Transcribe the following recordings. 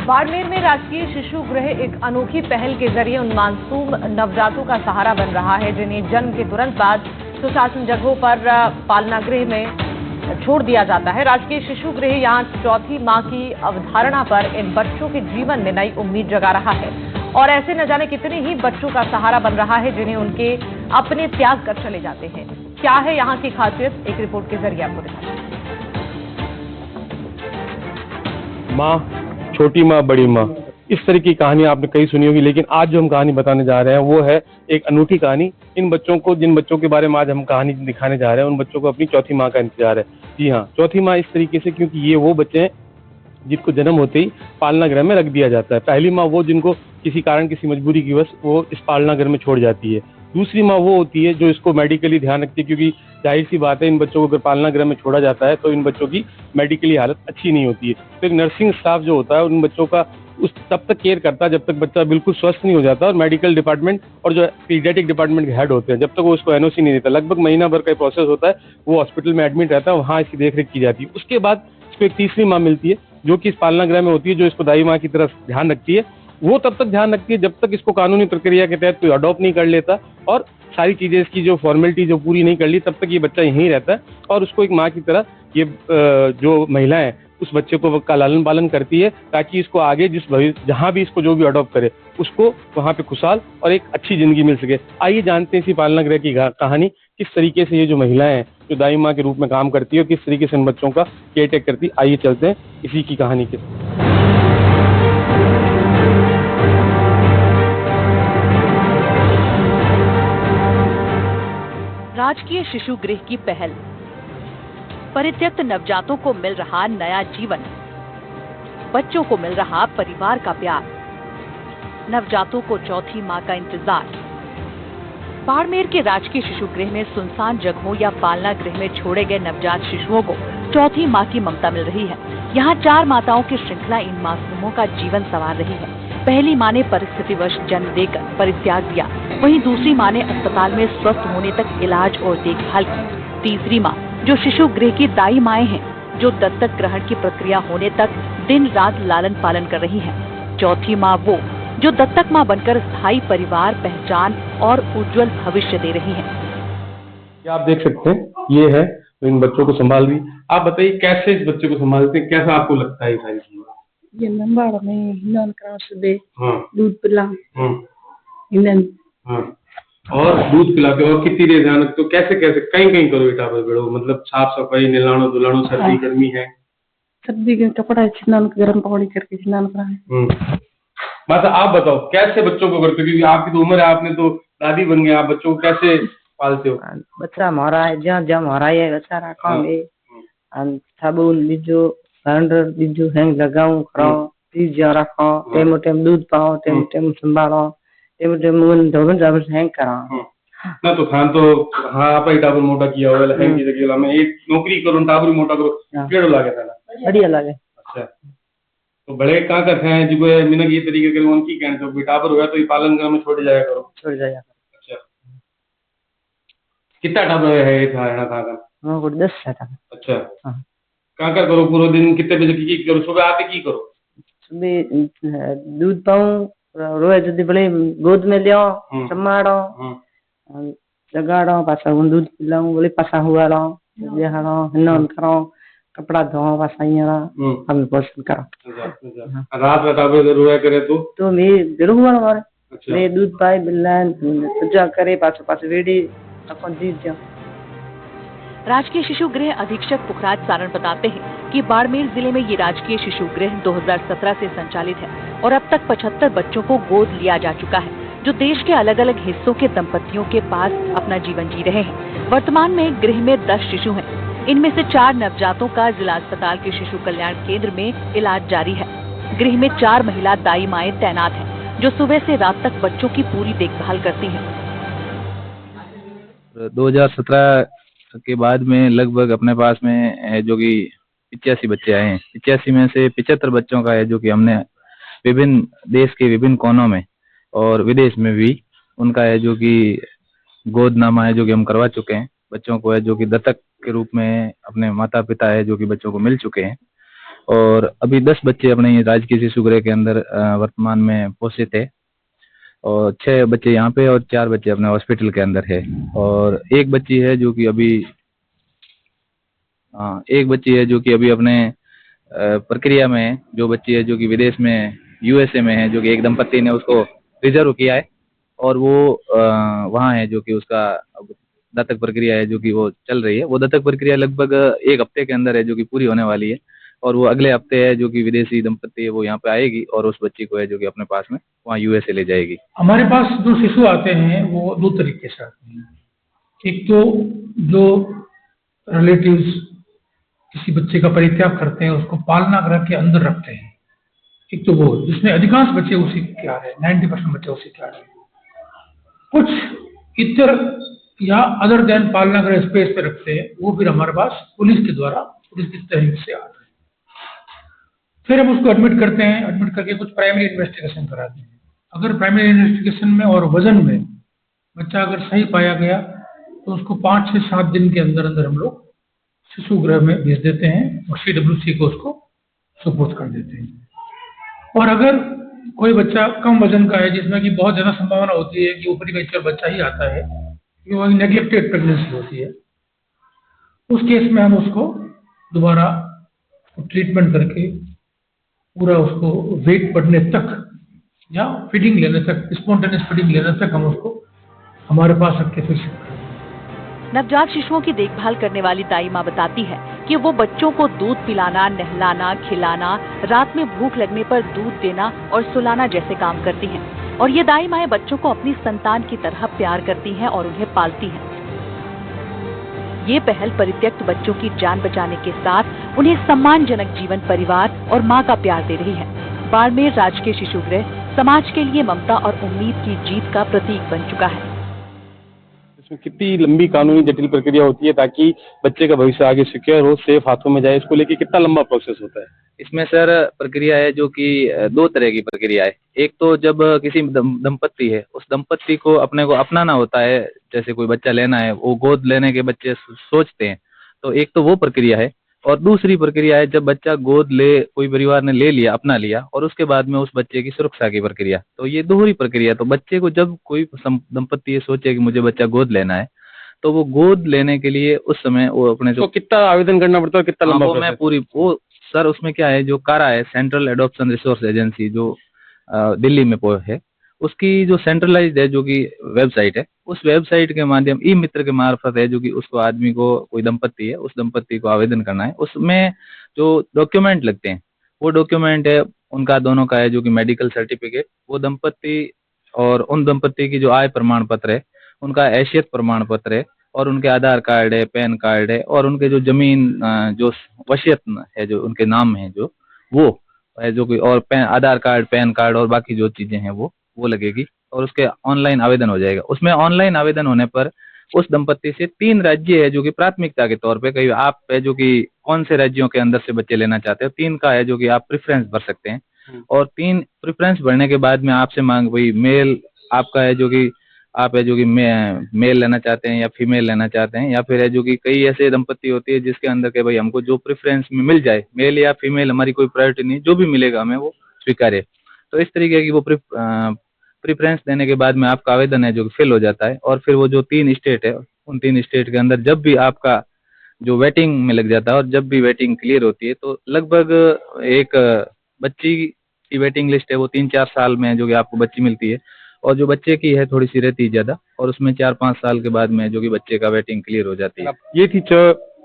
बाड़मेर में राजकीय शिशु गृह एक अनोखी पहल के जरिए उन मासूम नवजातों का सहारा बन रहा है जिन्हें जन्म के तुरंत बाद सुशासन जगहों पर पालना गृह में छोड़ दिया जाता है। राजकीय शिशु गृह यहां चौथी मां की अवधारणा पर इन बच्चों के जीवन में नई उम्मीद जगा रहा है और ऐसे न जाने कितने ही बच्चों का सहारा बन रहा है जिन्हें उनके अपने त्याग कर चले जाते हैं। क्या है यहाँ की खासियत, एक रिपोर्ट के जरिए आपको दिखाते हैं। माँ, छोटी माँ, बड़ी माँ, इस तरह की कहानी आपने कई सुनी होगी, लेकिन आज जो हम कहानी बताने जा रहे हैं वो है एक अनूठी कहानी। इन बच्चों को, जिन बच्चों के बारे में आज हम कहानी दिखाने जा रहे हैं, उन बच्चों को अपनी चौथी माँ का इंतजार है। जी हाँ, चौथी माँ इस तरीके से क्योंकि ये वो बच्चे हैं जिनको जन्म होते ही पालना गृह में रख दिया जाता है। पहली माँ वो जिनको किसी कारण, किसी मजबूरी की वजह वो इस पालना गृह में छोड़ जाती है। दूसरी माँ वो होती है जो इसको मेडिकली ध्यान रखती है, क्योंकि जाहिर सी बात है इन बच्चों को अगर पालना गृह में छोड़ा जाता है तो इन बच्चों की मेडिकली हालत अच्छी नहीं होती है। तो एक नर्सिंग स्टाफ जो होता है उन बच्चों का उस तब तक केयर करता है जब तक बच्चा बिल्कुल स्वस्थ नहीं हो जाता, और मेडिकल डिपार्टमेंट और जो पीडियाट्रिक डिपार्टमेंट के हेड होते हैं जब तक वो उसको एनओसी नहीं देता, लगभग महीना भर का प्रोसेस होता है, वो हॉस्पिटल में एडमिट रहता है, वहाँ इसकी देखरेख की जाती है। उसके बाद इसको एक तीसरी माँ मिलती है जो कि इस पालना गृह में होती है, जो इसको दाई माँ की तरफ ध्यान रखती है। वो तब तक ध्यान रखती है जब तक इसको कानूनी प्रक्रिया के तहत कोई अडॉप्ट नहीं कर लेता और सारी चीजें इसकी जो फॉर्मेलिटी जो पूरी नहीं कर ली, तब तक ये बच्चा यहीं रहता है और उसको एक माँ की तरह ये जो महिला है उस बच्चे को का लालन पालन करती है, ताकि इसको आगे जहाँ भी इसको जो भी अडॉप्ट करे उसको वहाँ पे खुशहाल और एक अच्छी जिंदगी मिल सके। आइए जानते हैं इसी पालना गृह की कहानी, किस तरीके से ये जो महिलाएं हैं जो दाई माँ के रूप में काम करती है और किस तरीके से इन बच्चों का केयर टेक करती है। आइए चलते हैं इसी की कहानी के। राजकीय शिशु गृह की पहल, परित्यक्त नवजातों को मिल रहा नया जीवन, बच्चों को मिल रहा परिवार का प्यार, नवजातों को चौथी माँ का इंतजार। बाड़मेर के राजकीय शिशु गृह में सुनसान जगहों या पालना गृह में छोड़े गए नवजात शिशुओं को चौथी माँ की ममता मिल रही है। यहाँ 4 माताओं की श्रृंखला इन मासूमों का जीवन संवार रही है। पहली माँ ने परिस्थितिवश जन्म देकर परित्याग दिया, वहीं दूसरी माँ ने अस्पताल में स्वस्थ होने तक इलाज और देखभाल की। तीसरी माँ जो शिशु गृह की दाई माएँ हैं, जो दत्तक ग्रहण की प्रक्रिया होने तक दिन रात लालन पालन कर रही हैं। चौथी माँ वो जो दत्तक माँ बनकर स्थायी परिवार, पहचान और उज्जवल भविष्य दे रही है। आप देख सकते हैं ये है तो इन बच्चों को संभाल रही। आप बताइए कैसे इस बच्चे को संभालते हैं, कैसा आपको लगता है ये सारी चीजें? ये नंबर में हिनन करा सुबह हाँ, दूध पिला हिनन और दूध पिलाते हो और कितनी देर ध्यान रखते हो, कैसे कैसे कहीं कहीं करो बेटा बेड़ो, मतलब साफ सफाई, नहलानो धुलानो, सर्दी गर्मी है, सर्दी के कपड़ा स्नान गर्म पानी करके स्नान कराए। मतलब आप बताओ कैसे बच्चों को करते हो, क्योंकि आपकी तो उम्र है, आपने तो दादी बन गए, आप बच्चों को कैसे पालते हो? बच्चा हमारा है, जहाँ जहाँ हमारा है बच्चा रखांगे, साबुन बीजो पाउडर बीजो हैंग लगाऊं कराओ, बीज रखो, टेम टेम दूध पाओ, टेम टेम संभालो, टेम टेम मुन धोबन जाबन हैंग कराओ ना। तो खान तो हाँ आप ही टाबर मोटा किया हुआ है, हैंग की जगह मैं एक नौकरी करूं टाबर मोटा करो, केड़ो लागे था ना, बढ़िया लागे। अच्छा, तो बड़े कहाँ करते हैं जिको मिनक ये तरीके करे उनकी कहने तो टाबर हुआ तो ये पालन ग्रह में छोड़ जाया करो, छोड़ जाया। अच्छा, कितना टाबर है ये था का? हां, 10 है। अच्छा, हां, क्या करो पूरे दिन, कितने बजे की करो, सुबह आते की करो? सुबह दूध पाऊं, रोए जदी बड़े गोद में लियो, चमाड़ो, जगाड़ो, पासा दूध पिलाऊं, बोले पासा हुआड़ो, जहाड़ो, हिनन करो, कपड़ा धो, पासा यहाँ हम पोषण करो। रात रात रोया करे तो मैं जरूर हुआ हमारे। अच्छा, मैं दूध पाए बिल्लान सजा करे, पासो पास वेड़ी अपन जीत जाओ। राजकीय शिशु गृह अधीक्षक पुखराज सारण बताते हैं कि बाड़मेर जिले में ये राजकीय शिशु गृह 2017 से संचालित है और अब तक 75 बच्चों को गोद लिया जा चुका है, जो देश के अलग अलग हिस्सों के दंपतियों के पास अपना जीवन जी रहे हैं। वर्तमान में गृह में 10 शिशु हैं। इनमें से 4 नवजातों का जिला अस्पताल के शिशु कल्याण केंद्र में इलाज जारी है। गृह में 4 महिला दाई माएं तैनात हैं, जो सुबह से रात तक बच्चों की पूरी देखभाल करती हैं। 2017 के बाद में लगभग अपने पास में है जो कि 85 बच्चे आए हैं। 85 में से 75 बच्चों का है जो कि हमने विभिन्न देश के विभिन्न कोनों में और विदेश में भी उनका है जो कि गोदनामा है जो कि हम करवा चुके हैं। बच्चों को है जो कि दत्तक के रूप में अपने माता पिता है जो कि बच्चों को मिल चुके हैं। और अभी 10 बच्चे अपने राजकीय शिशु गृह के अंदर वर्तमान में पोषित है और 6 बच्चे यहाँ पे और 4 बच्चे अपने हॉस्पिटल के अंदर है। और एक बच्ची है जो कि अभी अपने प्रक्रिया में है। जो बच्ची है जो कि विदेश में यूएसए में है, जो कि एक दंपत्ति ने उसको रिजर्व किया है और वो वहाँ है, जो कि उसका दत्तक प्रक्रिया है जो कि वो चल रही है। वो दत्तक प्रक्रिया लगभग 1 हफ्ते के अंदर है जो कि पूरी होने वाली है और वो अगले हफ्ते है जो कि विदेशी दंपत्ति है वो यहाँ पे आएगी और उस बच्ची को है जो कि अपने पास में वहाँ यूएसए ले जाएगी। हमारे पास जो शिशु आते हैं वो 2 तरीके से आते हैं। एक तो जो रिलेटिव्स किसी बच्चे का परित्याग करते हैं, उसको पालना गृह के अंदर रखते हैं। एक तो वो जिसमें अधिकांश बच्चे उसी के आ रहे हैं, 90% बच्चे उसी के आ रहे हैं। कुछ इतर या अदर देन पालना गृह स्पेस पे रखते हैं, वो फिर हमारे पास पुलिस के द्वारा पुलिस की तहरीर से आ रहे हैं। फिर हम उसको एडमिट करते हैं, एडमिट करके कुछ प्राइमरी इन्वेस्टिगेशन कराते हैं। अगर प्राइमरी इन्वेस्टिगेशन में और वजन में बच्चा अगर सही पाया गया तो उसको 5 से 7 दिन के अंदर अंदर हम लोग शिशु गृह में भेज देते हैं और CWC को उसको सुपुर्द कर देते हैं। और अगर कोई बच्चा कम वजन का है जिसमें कि बहुत ज़्यादा संभावना होती है कि ऊपरी मैच्योर बच्चा ही आता है, क्योंकि वो नेग्लेक्टेड प्रेगनेंसी होती है, उस केस में हम उसको दोबारा ट्रीटमेंट करके पूरा उसको वेट बढ़ने तक या फीडिंग लेने तक, स्पॉन्टेनियस फीडिंग लेने तक हम उसको हमारे पास रख के फिर शिफ्ट करते हैं। नवजात शिशुओं की देखभाल करने वाली दाई माँ बताती है कि वो बच्चों को दूध पिलाना, नहलाना, खिलाना, रात में भूख लगने पर दूध देना और सुलाना जैसे काम करती हैं। और ये दाई माएं बच्चों को अपनी संतान की तरह प्यार करती हैं और उन्हें पालती हैं। ये पहल परित्यक्त बच्चों की जान बचाने के साथ उन्हें सम्मानजनक जीवन, परिवार और माँ का प्यार दे रही है। बाड़मेर राजकीय शिशु गृह समाज के लिए ममता और उम्मीद की जीत का प्रतीक बन चुका है। इसमें कितनी लंबी कानूनी जटिल प्रक्रिया होती है ताकि बच्चे का भविष्य आगे सिक्योर हो, सेफ हाथों में जाए, इसको लेके कितना लंबा प्रोसेस होता है? इसमें सर प्रक्रिया है जो कि 2 तरह की प्रक्रिया है। एक तो जब किसी दंपत्ति है, उस दंपत्ति को अपने को अपनाना होता है, जैसे कोई बच्चा लेना है, वो गोद लेने के बच्चे सोचते हैं, तो एक तो वो प्रक्रिया है। और दूसरी प्रक्रिया है जब बच्चा गोद ले, कोई परिवार ने ले लिया, अपना लिया, और उसके बाद में उस बच्चे की सुरक्षा की प्रक्रिया। तो ये दोहरी प्रक्रिया। तो बच्चे को जब कोई दंपत्ति ये सोचे कि मुझे बच्चा गोद लेना है, तो वो गोद लेने के लिए उस समय वो अपने तो कितना आवेदन करना पड़ता है, कितना लंबा? मैं पूरी वो सर उसमें क्या है, जो कारा है, सेंट्रल एडॉप्शन रिसोर्स एजेंसी, जो दिल्ली में है, उसकी जो सेंट्रलाइज्ड है, जो कि वेबसाइट है, उस वेबसाइट के माध्यम ई मित्र के मार्फत है, जो कि उसको आदमी को, कोई दंपत्ति है, उस दंपत्ति को आवेदन करना है। उसमें जो डॉक्यूमेंट लगते हैं वो डॉक्यूमेंट है उनका दोनों का है, जो कि मेडिकल सर्टिफिकेट, वो दंपत्ति और उन दंपत्ति की जो आय प्रमाण पत्र है, उनका हैसियत प्रमाण पत्र है, और उनके आधार कार्ड है, पैन कार्ड है, और उनके जो जमीन जो वसीयत है जो उनके नाम है जो वो है, जो कि और आधार कार्ड, पैन कार्ड और बाकी जो चीजें हैं वो लगेगी, और उसके ऑनलाइन आवेदन हो जाएगा। उसमें ऑनलाइन आवेदन होने पर उस दंपत्ति से 3 राज्य है जो कि प्राथमिकता के तौर पे, कहीं आप है जो कि कौन से राज्यों के अंदर से बच्चे लेना चाहते हो, 3 का है जो कि आप प्रेफरेंस भर सकते हैं। और 3 प्रेफरेंस भरने के बाद में आपसे मांग वही मेल आपका है, जो कि आप है जो कि मेल लेना चाहते हैं या फीमेल लेना चाहते हैं, या फिर है जो कि कई ऐसे दंपत्ति होती है जिसके अंदर के भाई हमको जो प्रेफरेंस में मिल जाए, मेल या फीमेल हमारी कोई प्रायोरिटी नहीं, जो भी मिलेगा हमें वो स्वीकार्य। तो इस तरीके की वो प्रेफरेंस देने के बाद में आपका आवेदन है जो कि फिल हो जाता है। और फिर वो जो 3 स्टेट है, उन 3 स्टेट के अंदर जब भी आपका जो वेटिंग में लग जाता है, और जब भी वेटिंग क्लियर होती है, तो लगभग एक बच्ची की वेटिंग लिस्ट है वो 3-4 साल में जो कि आपको बच्ची मिलती है, और जो बच्चे की है थोड़ी सी रहती है ज्यादा, और उसमें 4-5 साल के बाद में जो कि बच्चे का वेटिंग क्लियर हो जाती है। ये थी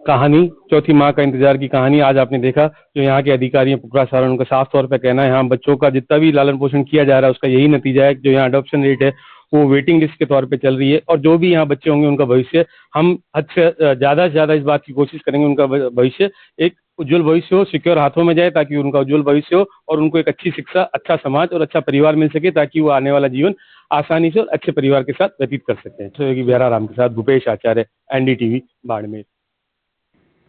कहानी, चौथी माँ का इंतजार की कहानी। आज आपने देखा जो यहाँ के अधिकारी पुकरा सर, उनका साफ तौर पे कहना है यहाँ बच्चों का जितना भी लालन पोषण किया जा रहा है उसका यही नतीजा है। जो यहाँ अडॉप्शन रेट है वो वेटिंग लिस्ट के तौर पे चल रही है, और जो भी यहाँ बच्चे होंगे उनका भविष्य, हम हद से ज्यादा इस बात की कोशिश करेंगे उनका भविष्य एक उज्जवल भविष्य हो, सिक्योर हाथों में जाए, ताकि उनका उज्जवल भविष्य हो और उनको एक अच्छी शिक्षा, अच्छा समाज और अच्छा परिवार मिल सके, ताकि वो आने वाला जीवन आसानी से और अच्छे परिवार के साथ व्यतीत कर सकें। सहयोगी बिहारा राम के साथ भूपेश आचार्य, NDTV, बाड़मेर।